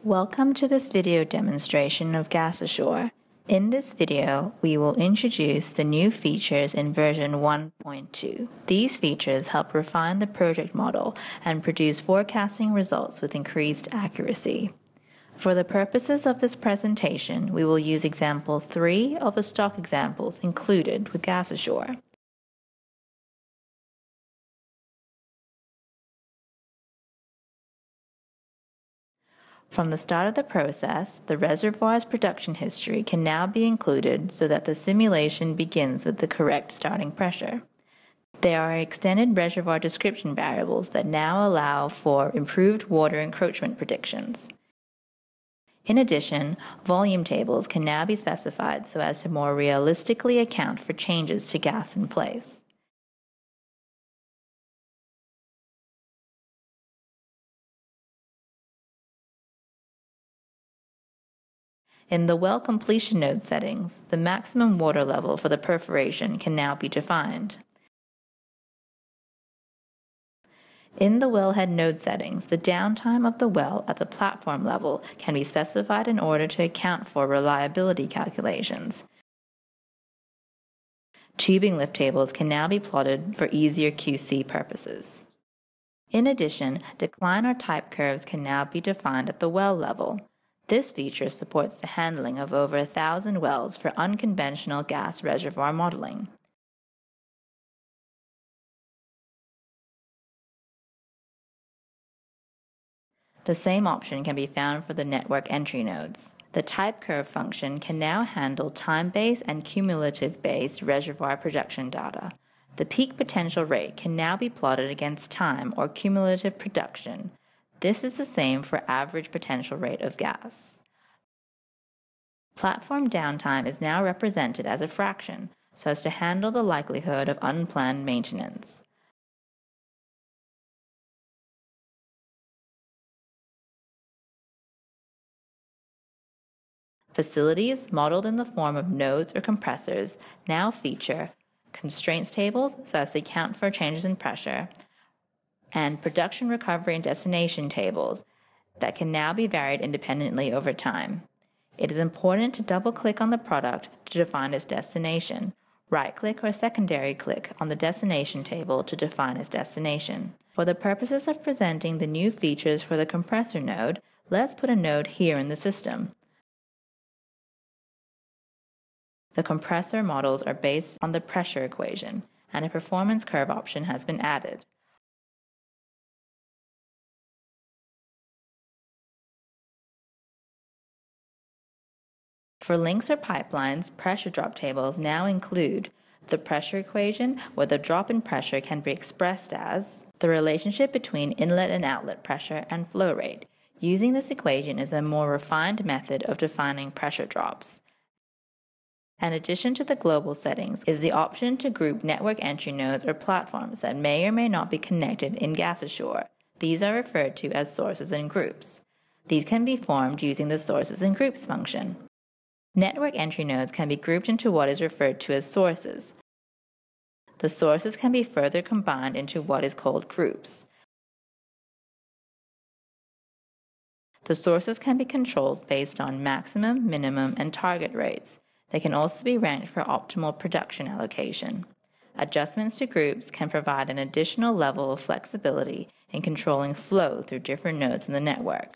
Welcome to this video demonstration of GasAssure. In this video, we will introduce the new features in version 1.2. These features help refine the project model and produce forecasting results with increased accuracy. For the purposes of this presentation, we will use example 3 of the stock examples included with GasAssure. From the start of the process, the reservoir's production history can now be included so that the simulation begins with the correct starting pressure. There are extended reservoir description variables that now allow for improved water encroachment predictions. In addition, volume tables can now be specified so as to more realistically account for changes to gas in place. In the well completion node settings, the maximum water level for the perforation can now be defined. In the wellhead node settings, the downtime of the well at the platform level can be specified in order to account for reliability calculations. Tubing lift tables can now be plotted for easier QC purposes. In addition, decline or type curves can now be defined at the well level. This feature supports the handling of over 1,000 wells for unconventional gas reservoir modeling. The same option can be found for the network entry nodes. The type curve function can now handle time-based and cumulative-based reservoir projection data. The peak potential rate can now be plotted against time or cumulative production. This is the same for average potential rate of gas. Platform downtime is now represented as a fraction, so as to handle the likelihood of unplanned maintenance. Facilities modeled in the form of nodes or compressors now feature constraints tables so as to account for changes in pressure, and production recovery and destination tables that can now be varied independently over time. It is important to double-click on the product to define its destination. Right-click or secondary click on the destination table to define its destination. For the purposes of presenting the new features for the compressor node, let's put a node here in the system. The compressor models are based on the pressure equation, and a performance curve option has been added. For links or pipelines, pressure drop tables now include the pressure equation, where the drop in pressure can be expressed as the relationship between inlet and outlet pressure and flow rate. Using this equation is a more refined method of defining pressure drops. In addition to the global settings is the option to group network entry nodes or platforms that may or may not be connected in GasAssure. These are referred to as sources and groups. These can be formed using the sources and groups function. Network entry nodes can be grouped into what is referred to as sources. The sources can be further combined into what is called groups. The sources can be controlled based on maximum, minimum, and target rates. They can also be ranked for optimal production allocation. Adjustments to groups can provide an additional level of flexibility in controlling flow through different nodes in the network.